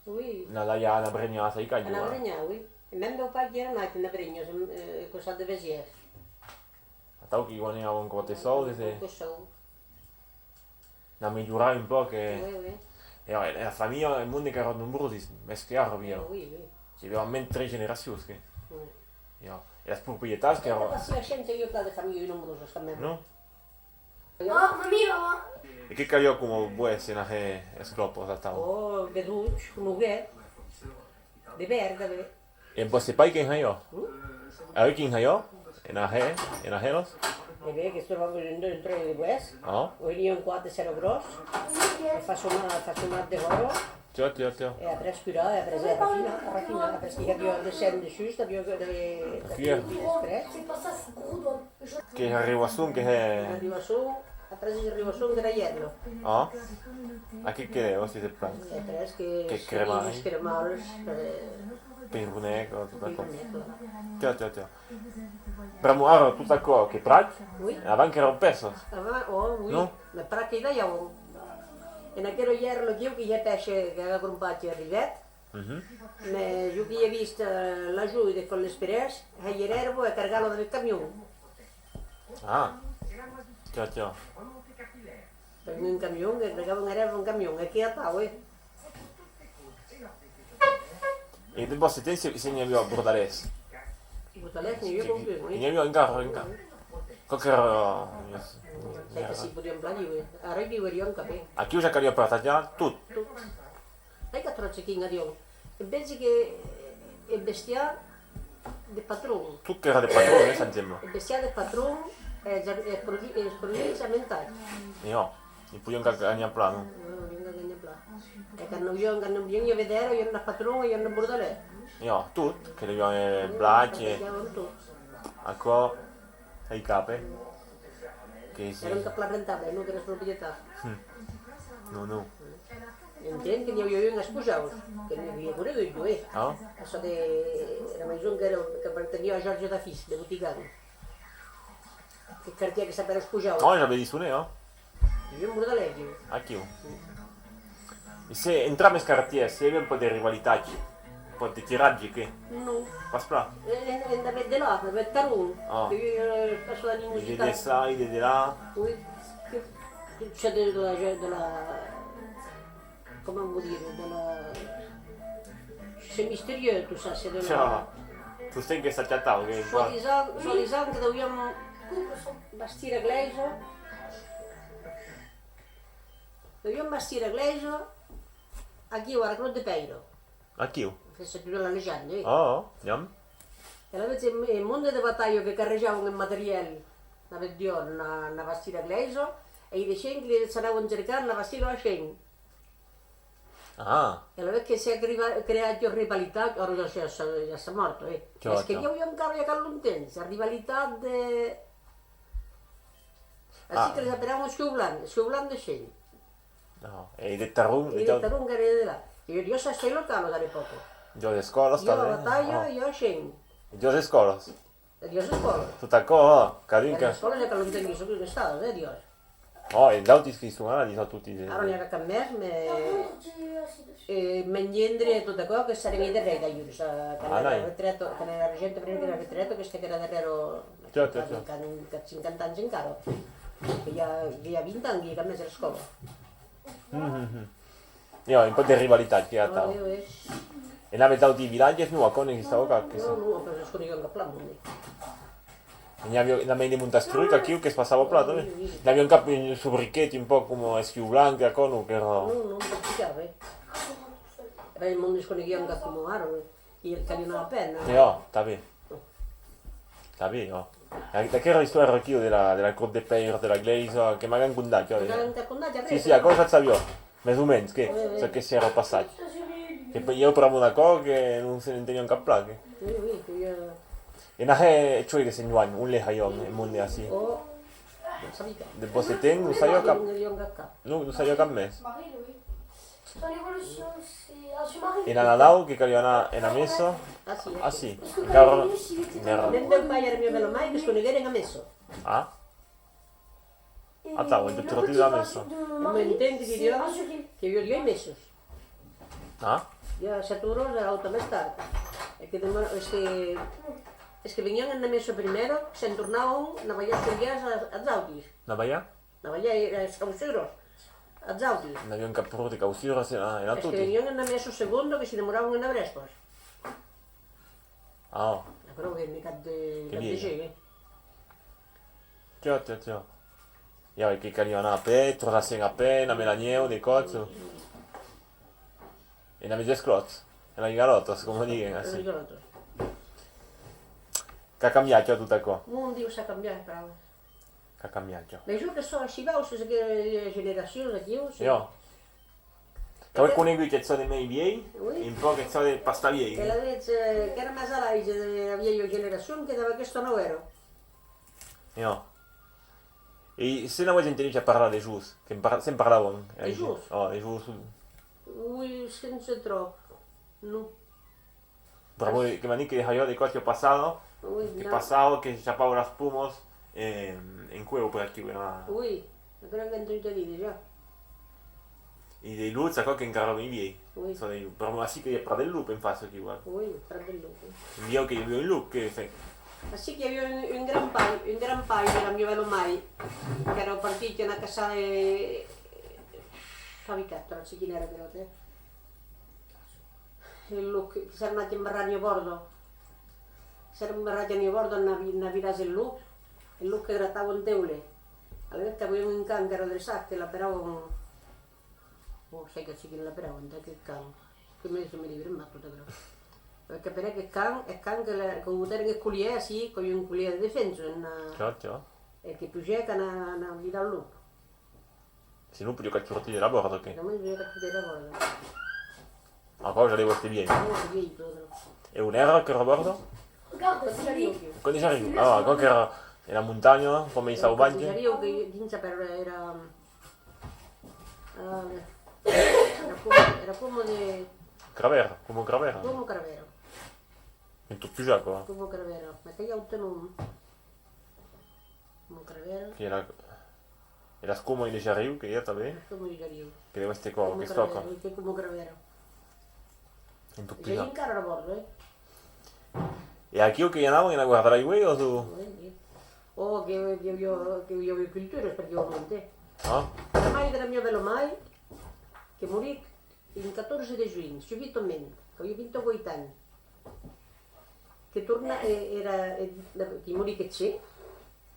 Oui. Nella ia na bregnasa i En cagli. Abranyà, oui. I meu meu pare era anat en Abrenyos, al costat de Besiers. Tau che guadagnava un po' di soldi e Que sou. da migliorare un po' che Oui, oui. e la famiglia il mondo che erano numerosi, meschiaro via. Oui, oui. Ci aveva almeno 3 generazioni che. Oui. Io. E le proprietà che erano. La gente io de família numerosos també. No? Ah, mamie, là-bas. E che cagliò come può essere una che scloppo da tau. Oh, veduts, noguer. De verda, de. E poi se pai che io. A che io? E na helos? E bé, que estos vamos entre de West. No? Hoy ni un 4 de 0 gros. E fa somat de goro. Tio. E a pres curar, e a pres rafina. A pres que havia de ser de just, havia de Fier. després. C'est pas ça, c'est gros doigt. Che arriva su che è. Arriba su, a pres arriba su de raierlo. Oh? A che credo si plan? E pres que Que crema, os cremols, Per un ecco, tutta i cosa. Tio. Pramuaro tutta cosa che prac, Oui. avanti era un peso. Oh, oui. No? Me para que idea un. En aquell hierro que ja peixe que ha comprat arribat. Me jo que he vist l'ajuda con les peres, a hierervo e cargarlo del camión. Ah. Tio. Per un camión, que cargaban era un camión, aquí a tau, E dopo se te si ne aveva bordales. Botalec ni jo com E ne aveva in carro. Cocker. Sai que si podíem planiu, ara hi veuríem cap. A chi usa cario per tagliare tutto. Sai que trots aquí en adiós. E pensi che il bestiar de patrón, Tu che era del padrone, sentiamo. il bestiar de patrón è produits alimentari. Io. Il puglion che gagna plano. E che non bisogna vedere, io non patrón, io non bordale. Io, tutto. Che le viene blacche, acqua, ai capi. Che si. Era un capla rentabile, non che era proprietà. No. Entenc que n'hi havia un esposaus, que n'hi havia conegut jo, No? Això era més un que pertanyia a Jorge da Fis, de Botigan. Que cartier que sapeva esposaus. No, già vedi su ne, no? Hi havia un bordeleggi. A chi? E se entrambi scartier, se aveva un po' di rivalità, un po' di tiraggi che. No. Paspla. E da de là, da Tarun. Ah. Que io passo la Ide limosità. di sa, ide di là. Oui. Che c'è della come vuol dire, c'est mystérieux tout ça, c'est de Ciao. Tu stai che sta chattando che qua. soi-disant que dobbiamo bastire Gleisa. Dobbiamo bastire Gleisa aquí a Cruz de Peiro. A chi? Fece più la leggenda, Oh, andiamo. E avete il mondo di battaglia che carreggiavano il materiale, avete Dio, una bastire Gleisa, e i decenti li saranno cercare una bastire a Schengen. Ah, E la vez que se ha creato rivalità, ora ja s'ha morto, Ciao, És que ciao. hi havia encara ja cal un temps, la rivalitat de... Així que les aperaven Escoblant de Xell. no. E di Tarun, I de Tarun que era de là. I jo s'ha local da poco. io di scuola Jo a sta. batalla, jo a Xell. Io di scuola. Dios escola. Tutta cosa, Le cadinca. escoles ja cal un temps que estava, Dios. Oh, e d'auti che sono di tutti. Ara n'hi ha cap més, J'ai assis dessus. m'engendre tot això que serem de rei d'ajurs. Que dai. era retreto, que era regente prima que era retreto, que era darrero... Ciao. Que 50 anys encara. Que hi ha 20 anys i cap més a l'escola. Io, un po' di rivalità che ha No, stato. no, E l'avete avuto i villaggi nuovi con che stavo qua. Che so. no, però es coneguen cap la mundi. Ne avevo una media montastruica che io che passavo qua, dove? Ne avevo un capo in sobrichetti un po' come schiu blanca con che era. No, no practicava, Era il mondo es coneguen cap com ara, i el que li anava pena. Io, sta bene. Sta bene, oh. Da che era la storia anch'io della Côte de Peire, della Glaise, che magari un contaggio. Non t'ha contat Sì, sì, a cosa sapevo? Més o menys, che che si era passato. Che poi io provo una cosa che non se ne intende un caplache. Oui, que jo... E nahe cioè che se nuan, un le hayon, il mondo así. O... No sabia que... Dopo se ten, non sai io cap. No hi ha cap. Non sai io cap mes. Marie, oui. Dans l'évolution, c'est. Ah, je suis Marie. E nanadau che caliona e na messo. Ah, sì. Ah sì. Parce que Caro. quand il est venu, il était Nera. Nem del pai era mio bello mai, che sconegueren a messo. Ah? Et Attends, on peut le te retirer petit la vin messe. de Ma Marie, intendi c'est di un oggi sucre. che io li ho messi. Ah? Io a 7 euros era auto más tarde. Es que venían en la mesa primero, se entornaban na Baía Xullas a Zautis. Na Baia? Na Baía as causuros a Zautis. N'abbiamo capito che causuras era Es que tutti. venían en la mesa segundo que se demoraban en Abrespos. Ah, Però che mi cadde Che viene? sceglie. tiens. Ja, che cagliano a pe, trovasen a pe, na melanieu, de cozzo. E na media sclots. E na galotos, come dicono, Non sì. ricordo. Che ha cambiato tutto qua. Non Dio sa cambiare, bravo. Che ha cambiato. Ma io che so, si va, se che generazione che io. Io. Che alcuni qui che sono dei miei miei, Oui. e un po' che sono dei pasta Que miei. la vez que era más a la de la vieja generación que daba que esto no era. Io. E se non vuoi sentire parlare dei gius, che sempre parlavano. Dei gius? Oh, dei gius. Uy, senza troppo. No. Bravo, che mi dicono che io di cose ho passato, Uy, che no. passavo, che sciappavo la spumos, in cui ho per aquí, no? Uy, creo que entré te dice ya. E dei luz, ecco che incaravo i miei. Uy, Sono dei, però ma sì che è del lupo in faccia qui, guarda. uy, fratello. Io che io in look, che fai. Así que había un gran pai era mio velo mai, che era partito in una casa de Favicato, non so chi era però te. Il look, che si era andato in barragno a bordo. Si era imbarrato a bordo na virase il look che grattava un teule. Allora che avevo un can che era del sacco, la però oh, sai che si chiama la però, non è che can. Che me dice mi libero in matto però. Perché per che can è can che con un terzo che culier sì, con un culier di difenso Ciao. e che più c'è una vita al lupo. Se non puoi cacciarti della bordo, che. Non mi viene a chiudere la voce. Ma cosa devo questi vieni? Non si vede tutto. E un errore che era a bordo? Regarde, Quando c'est c'arrivo lui. più. Quando ci arrivo? Ah, quello che era la montagna, come i Quando salvaggi. c'arrivo che io senza per era come di Cravera, come un cravera. come Cravero. In tutto già qua. Come Cravero. Ma che io ho tenuto? Come Cravero. Che era. E la scuma di Jariu, che io t'avevo. Come di Carivo. Che deve queste cose, Come che sto qua. Cravero. Che come Cravero. In tutto C'è già. in cara a bordo, E a chi che andavo a guardare i guai o tu? Oh, che io avevo cultura praticamente. No? La mai della mia velo mai, che morì il 14 di giugno, subitamente, che io ho vinto 8 anni. Che torna, che morì che c'è,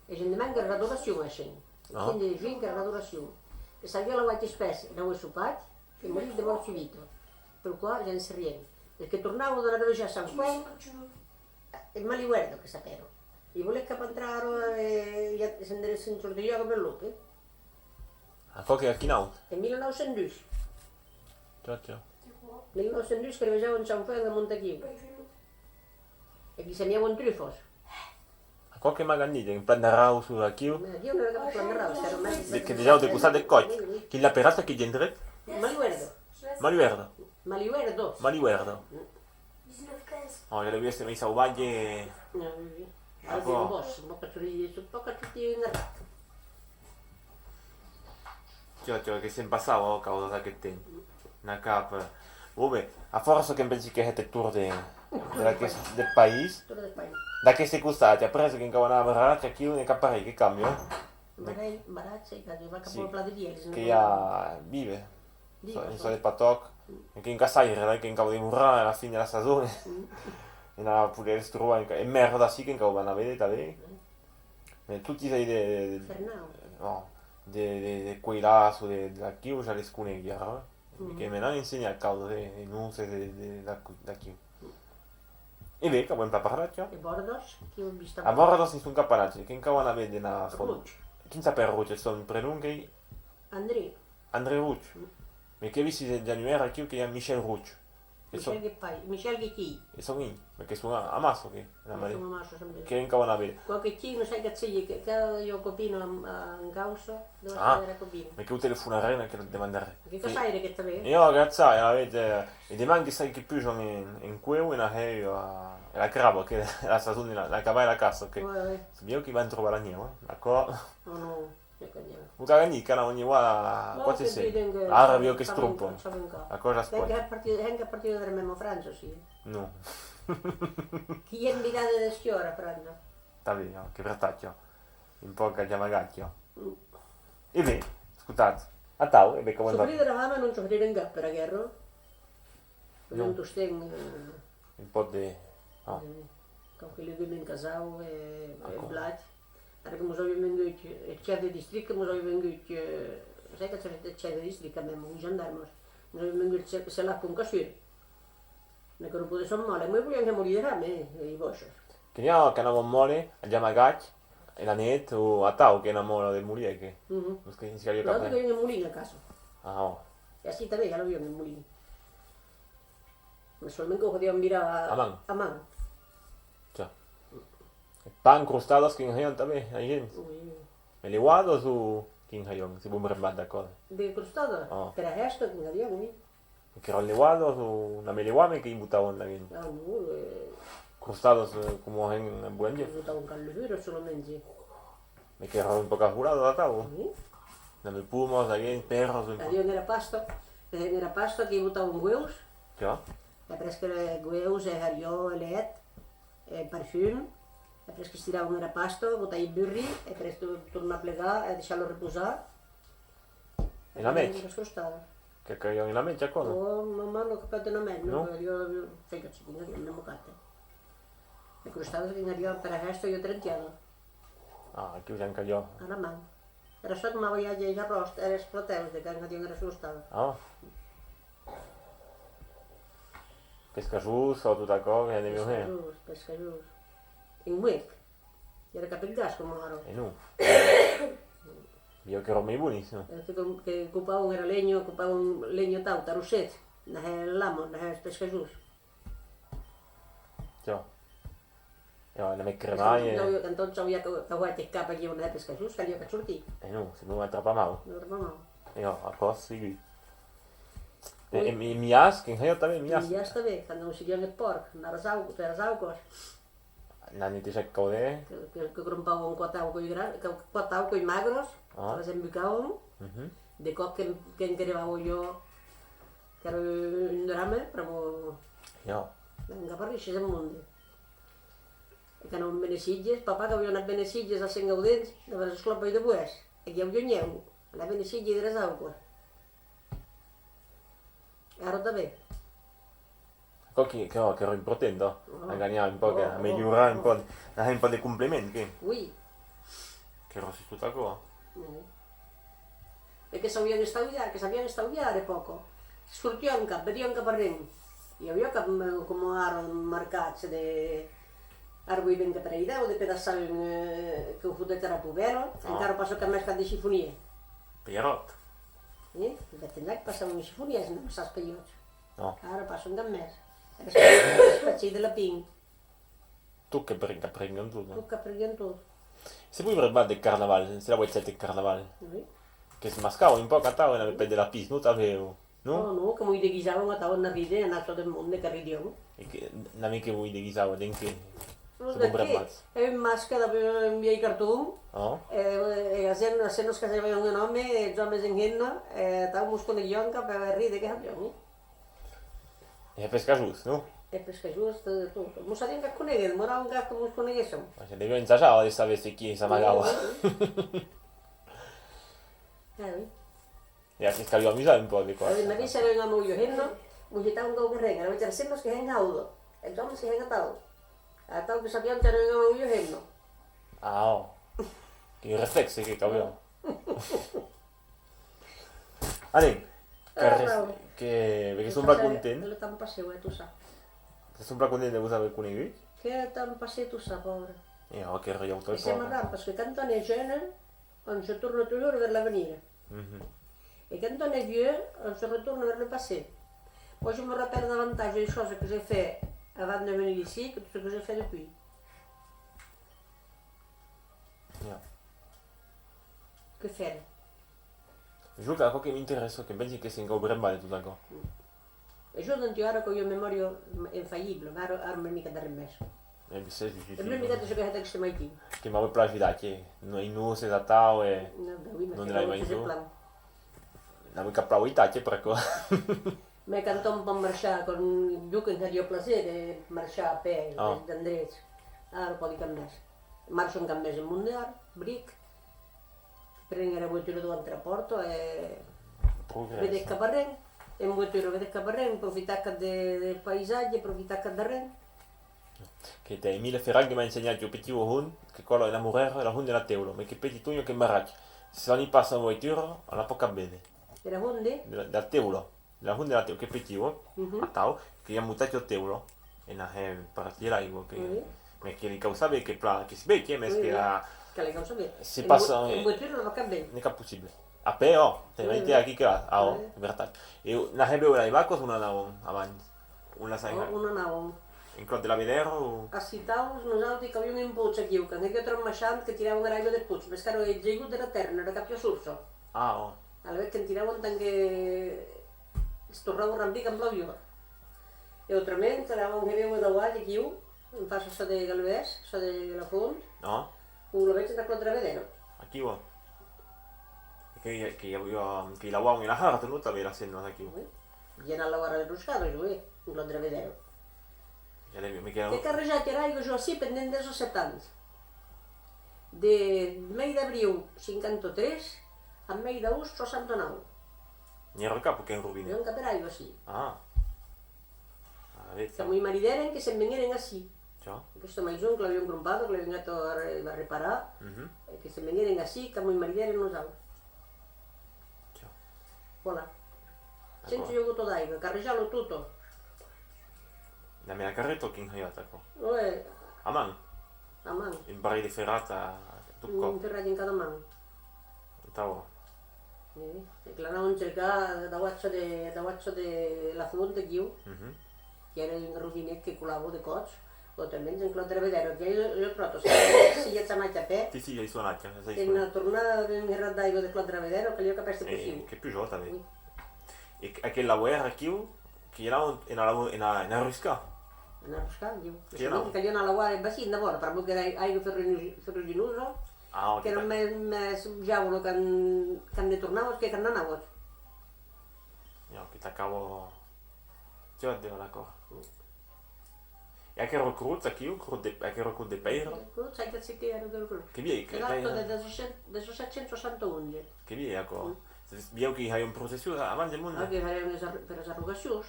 e se ne manca la adorazione a scena. Ah. Quindi di giugno era l'adorazione. E salvia la guardia spessa, non è supato, che morì di morto subito. Per cui già non si riene. Perché tornavo dalla dove a San Tu Juan, fais ce que tu veux. e me li guardo che sapevano. E volevo capantrare e se ne sono io come lupo. A qualche che a Chinau. E 1902. Ciao. C'est quoi? 1902 che viaggiavo in San Juan a Montachivo. Pas du tout. E disegnavo un trufos. A qualche magandita, in Pandarau su a Chiu. Ma io non ero capace di andare, se ero mai... Che diciamo di cusare del coach. Chi l'ha perata che dentro? Ma li guardo. Je laisse. Ma li guarda. Ma li guardo. Ma li guarda. 19-15. Oh, io le visto nei salvaggi e. No, oggi non posso, un po' tutti in arrato. Ciao, che se passavo causa che tempo. Una cap. Vabbè, a forza che pensi che è il tour del paese. Tutto del paese. Da che sei costati, ha preso che in cavana baraccia, chi ne capare che cambio? Barazze, che va a Sì. capo la plata di ieri. Che ha vive. In so del patoc. E che in cassaire, che in cavo di murra alla fine della stagione. E non pure trovare e merda sì che in cavo vanno a vedere, tutti sei Fernao. no, de quei là su della chiusa le scune chiaro. Che me ne insegna il cavo de nuse da chiu. E vedi che vuoi parlare? E Bordos, che ho visto... A bordo si sono capanacci, che in cavo non vede una foto. Rucci. Chi sa per Rucci, sono prelunghi Andrei. André Rucci. Ma che visti di January che è Michel Rucci. Michel che fai? Michel che chi? E sono in, perché sono a masso che Sono masso sempre. in cavo non vede. Qualche chi, non sai che c'è, che io copino in causa, devo Ah. stare a copino. Ma che ho telefono arena che lo devo andare. Che cosa hai che te vedi? Io ragazzi, avete e di manchi sai che più sono in queu in aereo e la crabo che la stagione la cavai la cassa che io che va a trovare la nieve, d'accordo? No, no. Uite nici că n-au niua poate se. Arabi che strumpo. A cosa sport? Henga partito del memo Francia, sì. Nu. Chi è invitato da schiora, Francia? Sta bene, che vertacchio. Un po' che chiamagacchio. E beh, scusate. A tau, e beh, come Sono va? finito eravamo e non ci credo in gap per la guerra. Non tu stai Un po' di... Oh. con quelli due in casau e blat. Perché mi sono venuto il chef di distretto, mi sono venuto sai che c'è il chef di distretto a me, un gendarme. Mi sono venuto se l'ha con casure. Ne che non poteva male, ma poi anche morire a me, i vostri. Che ne che non mole, a chiamagacchio, e la net, o a tau che namoro del mulieke. Non si capisce Però capire. che io in mulino a casa. Ah, oh. E así también, ya lo vio en el mulino. Me solamente que podían mirar A mano. a mano. Già. E pan crustados che in también, hay gente. Me le guardo su King Hayon, si può prendere d'accordo. De crustado, Oh. pero esto que nadie muy. Che non le guardo su una me le guame che imbutavo la gente. Ah, no, Crustados como en buen día. yo estaba un caldo solamente. Me quedo un poco jurado da tau. Sí. Dame pumos, alguien, perros, un Nadie era pasto que botaba un huevos. Ja. Després que huevos, harió, let, parfum. Després que estirava una pasta, botava el burri, després tornar a plegar, deixar-lo reposar. E la metge? Les crostades. Che caiò in la meccia cosa? O mamma non ho capito nemmeno, No? io sai che ci non mi bocate. Le crostate che arrivano per resto io 30 anni, Ah, che usiamo caiò. alla mano. Era só que me voy a ir a rosto, era explotados de que nadie era crostado. Ah. Pescajus o tutta cosa, e ne mio he. Pescajos. In Wick. Era capillas como aro. E nu. Io che roba buonissimo. Que ocupaban era leño, ocupaban leño tau, taruset, nas lamos, nas pescajos. Già. Ja, la mecca rimane. Entonces había que aguante escapa allí una de pescajos, que había que sortir. E nu, se non attrappa mau. No hermano. Io, a cosa segui. E mi as, che io també mi as. E já está bem, quando não seguiam o porco, nas águas, Nani ti cerca de. que grompavam quatau com magros, Ah. eles embicavam, de cop que encarregava eu, que era um drama, para o Ja. engaparrixes al mundo. E que anaven benesilles, papà que havia anat benesilles a Sant Gaudents, de les esclopes de bues, e que havia nyeu, la benesilla de les aigües. Ara també. Che ero importante, Oh. a ganare un po', Oh, a migliorare un oh. po', a dare un po' di complimenti, che? Ui, Che ero su tutta cosa. e que sabían estalviar e pouco. Sortían cap, venien cap arrem. Hi havia cap com ara marcats de arboi ben cap paraïda o de pedaçar que ho fotet era povero, encara passa que més cap de xifonier. Pierrot. De tindrà que passar un xifonier, no saps pellots. No. Ara passa un cap més. Es facci de la ping, Tu che prendono tutto. tu cap prenien tot. Se vuoi parlare del carnaval, se la vuoi del carnaval, No? che smascavo un po' cantavo e per della pista, non t'avevo, no? No, que m'ho deguisaven a tauen a ride, a tot el món de que ridiam. E che non è che vuoi deguisavo, neanche. No, Se de compra què? más. Màscara en vieil cartó, No? les nos que se veien un home, els homes en henna, estàvem uns coneguions cap a ride que habíem. E pesca giusto, no? E pescajos, tot. Mos sabien que coneguem, moraven que mos coneguéssim. Ma se devo ensaggiare di sapere chi si amagava. E anche scambio amicizia un po' di A cose. ma visse era un amo jo henna, mos gitaven que ho carrega, no vaig a ser que hen haudo, els homes que hen a tau. A tau que sabien que era un amo jo henna. Ah, oh. Che riflessi che capiamo. Allora, perché sono contento. Ele tan passeu, tu saps. Sono contento di usare alcuni qui. Que tan passeu, tu saps, pobre. E ho che io ho E siamo là, perché quando on est jeune, on se tourne toujours vers l'avenir. Et quand on est vieux, on se retourne vers le passé. Moi, je me rappelle davantage des choses que j'ai fait avant de venir ici que ce que j'ai fait depuis. Ja. Que faire? Giù che che mi interessa, che pensi che sia un po' male tutto ciò. E je donne ora che ho una memoria infallibile, ma ara me mica de res més. È E non mi date se che è che mai ti. che mi avevo piaciuto, che in uso da tao e No, da qui non mi l'hai fa mai un su. plan. Avevo capito Italia per qua. Me canto un po' marciare con il duca che io piacere marciare a pé, Ah. d'Andrés. Ah, un po' di cammese. Marcio un cammese mondiale, brick. Prendere la voitura davanti al porto e vedere Caparren. E in voitura vedere Caparren, approfittare del paesaggio, approfittare del Ren. Che te Emile Ferraghi mi ha insegnato il petit hun, che quello è la morera e la hun della teulo, ma che petit tugno che maracchi. Se ogni passa in voitura, alla poca bene. Era onde? Da teulo. La hun della teulo, che petit a tau, che gli ha mutato il teulo. E na è partita là, che ma che li causava che si vede, ma che era Che le cose bene. si passa In voitura non va bene. non è possibile. A pe te metti a chi che ha, in verità. E na hebe ora i vacos una da avanti. Una sai. Uno no. In Clot della Vedero. Assitavamo nosaltres que havia un impulso aquí, que anche otro machant que tirava una aigua del puig, però caro el gegut de la terra, no era cap surso. Ah, oh. A la vez que en tiraven tant que es tornava un rampic amb blau i or. I altrament, tirava un heavy de guall aquí, en fa això de Galvez, això de la font, No? un lo veig en la Clot de la Vedero. Aquí va. Che lavavo nella harta, non aveva senno aquí. I anar a la vora de Ruscado, jo, en Clot de la Vedero. Ja le mi Que chiedo. carrejat era aigua jo així pendent dels 7 anys. De mei d'abril 53 a mei d'agost 69. Non ero il capo che è un Jo rubino. en cap era aigua així. Ah. Ah, vedi. Que mi marideren que se'n vengueren així. Ciao. Questo maison que l'havíem comprat, que l'havíem anat a reparar, Mhm. que se'n vengueren així, que mi marideren nosaltres. Ciao. Voilà. Sense ioguto d'aigua, carrejar-lo tutto. La mia carretto che in hayata qua. Oe, A man. a mano. In barri di ferrata. Tutto. Interrati in cada mano. Stavo. E que l'anaven a cercar de la fonte aquí, Mhm. que era un rovinet que colava de cots, o també ens enclot de vedere, que jo trobo, si ja s'ha anat a pé, Sì, hai suonato. Sai che una tornata un errat d'aigua de clot de vedere, che io capeste possibile. Che più giornata vedi. E che la guerra che era in Rusca. Anar a buscar, diu. Sí, no? Que jo anar a la guarda bacín de vora, per que era aigua ferruginosa, Ah, ok. que era més jaula que han de tornar, que han d'anar. Ja, che t'accavo. Già devo la cosa. E anche recrut aqui, anche recrut de Peiro. Sai que sí que era del grup. Che vi Era de 1761. che vi ecco. Via che hai un processo avanti il mondo. Que farem per les arrugacions.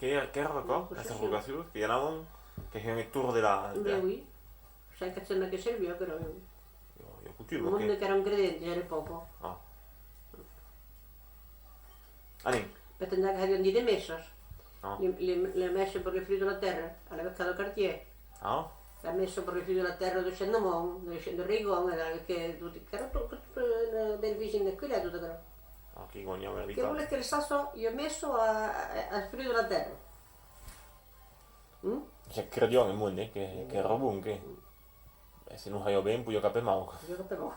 Che era qua? Questa arrugazione che eravamo che è il tour della Bé, oui. Sai que sembla que servia, però io el cultivo món che que era un credent era poco. ah. Anem. Per tant, que havien dit de messes. No. Le messe per il frio della terra, alla vecchia del quartier. Ah. La messa per il frio della terra del Scendamon, del Rigon, che era tutto ben vicino a qui, tutto però. Ok, guardiamo la Che vita. vuole che il sasso io ho messo al frio della terra. C'è crediamo nel mondo che è robun che se non hai ben poi io capiamo. Io capivo.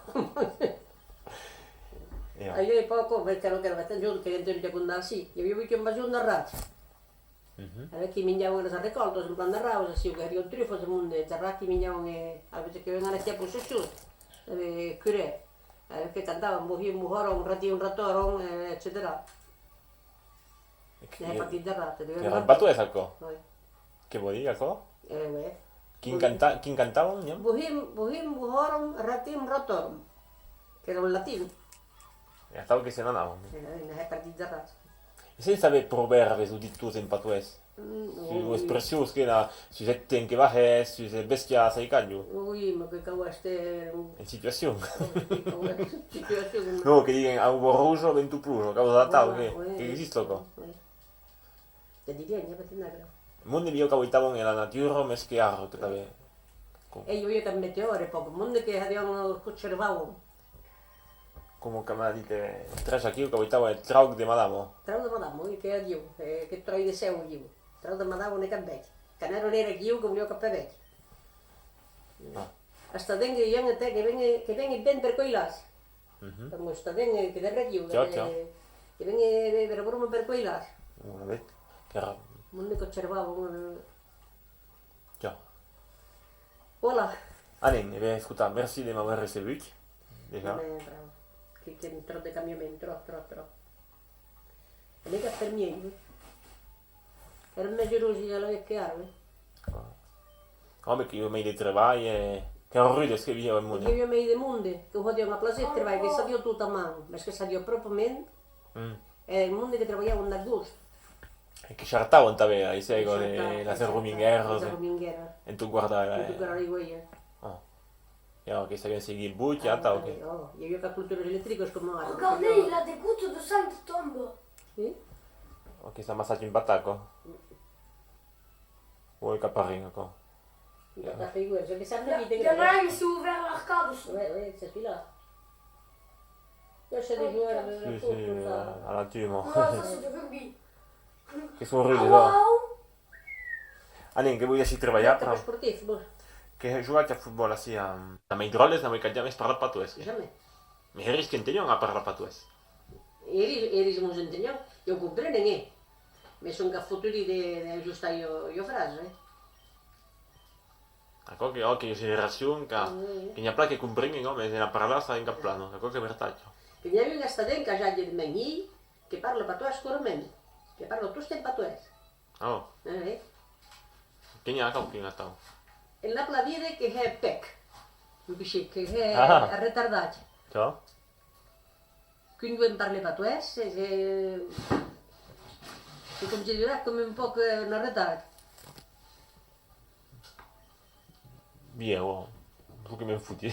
Ja. Io poco, perché non era giù che entro con sì, io avevo visto un bacio da razza. Mhm. Allora che mangiavano le raccolte, in plan da rausa, sì, che io il trufo, se non zarrati mangiavano, avete che vengono a posto su, curé, che cantavano, un ratoro, eccetera. Ne è partito da ratte, Che era il batto è sacco. Poi, Che vuol dire qua? beh. Chi cantava? Buhim, buhorum, ratim, rotorum, che era un latino, E stavo che se ne andavano. ne è partito da ratte. E senza avere proverbe su di tu in patues. Su espressioni che na su se ten che va su se bestia sai caglio. Ui, ma che caveste, In situazione. situazione. No, che dicono a un rouge 20 plus, cavolo da tau che esiste qua. Che di viene, perché non è vero. Il mondo mio cavolo nella natura meschiaro che t'aveva. E io che meteore poco, mondo che abbiamo conservato, Come mi dite, tre aquí cavolo è traug di madamo. tra l'altro madame, che è io, che trovi di seu io, tra l'altro madame ne cabecchi, che non era io come io capevecchi. Hasta venga io a te che venga ben per quei las. Come sta venga che da io, che venga per Roma per quei las. Una vez che era Mondo conservavo Voilà. Allez, eh bien, écoute, merci de m'avoir reçu, déjà. Bravo. Che tro de cambiamento, tro. E mica per niente. Era més gelosi alla vecchia arme. Oh, mais io mi di travail e... Che orrore che via il mondo. Io mi de munde, che ho fatto una plaza di lavoro che sa dio tutta a mano, ma che sa dio proprio è il mondo che lavorava da agosto. E che cercavo in tavera, i sei con la La serruminghera. serruminghera. E tu guardavi. Tu guardavi quella. Oh. Io che sai seguire il bucci, ok. Oh, io che cultura elettrica come era. Regardez, il a des gouttes de sang qui tombent. Sì? Ok, sta ammazzato in battacco. Vuoi caparino qua? Il battacco di quello, che sanno Il vite y en a un, il s'est ouvert l'arcade aussi. Ouais, c'est celui-là. Là, c'est des joueurs de Sì, foot, sì, tout ça. alla tumo. Non, ça c'est du rugby. Che sono ridi, Ah, no? wow. Allez, che vuoi si È treballare, per però? sportif, boh, Che giocate a football sì, a mai drolles, non vuoi che abbiamo parlato patues. jamais. Mi rischi che non a parlare patues. Eris mos entendiam, eu comprendo ninguém. Mas são futuri de ajustar io frase, eh? Ecco che ho che generazione che ne ha plache comprendono, ma se ne parla sta in caplano, ecco che vertaggio. Que n'hi havia un estadent que ja de manhí que parla patuès correment, que parla tots en patuès. Oh, Eh? che ne ha che in attavo. E la plavire que è pec, un piccet que è Ah. retardat. Ciao? Quindi vuoi parli patuès, se considera come un po' un retard. Via, oh. Tu che mi futti.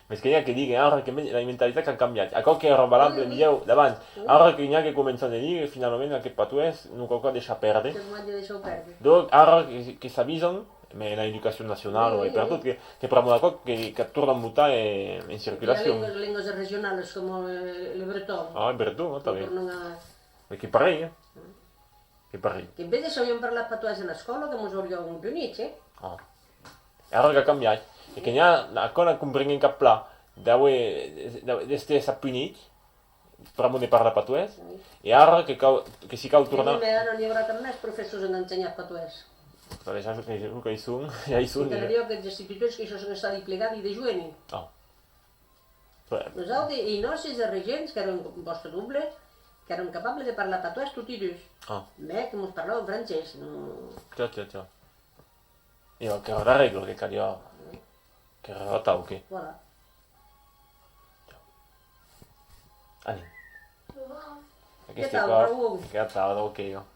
Ma che che dica, ora che la mentalità che ha cambiato. A qualche roba là del mio davanti. Ora che neanche cominciano a dire, finalmente anche patues, non qualcosa lascia perdere. Che non deixar perdere. Donc, ora che si avvisano, ma l'éducation nationale e per tutto, che proprio una cosa che torna a mutare in Le circolazione. lenguas regionales come le breton. Ah, è vero, no? Sta bene. Tornano a... Perché pare, che pare. Che invece se vogliamo parlare patuès nella scuola, che mi vogliono più niente. Ah. E ora che ha cambiato, e che ne ha ancora comprende in capla, da stessa puniti, proprio ne parla patuès, e ora che si cau A mi torna, non hi haurà més professors en ensenyar patuès. che i sono, ja hi I sono. cada dia aquests institutors que això s'han estat plegats i de jueni. Ah. Nosaltres i nostres regents, que eren vostre doble, que eren capables de parlar patuès tots i dos. Ah. Me, que mos parlàvem francès, no... Ciao. Io che ora regolo che cadio. Che rota o che? Voilà. Allez. Au revoir. Che stai qua? Che attavo, ok io.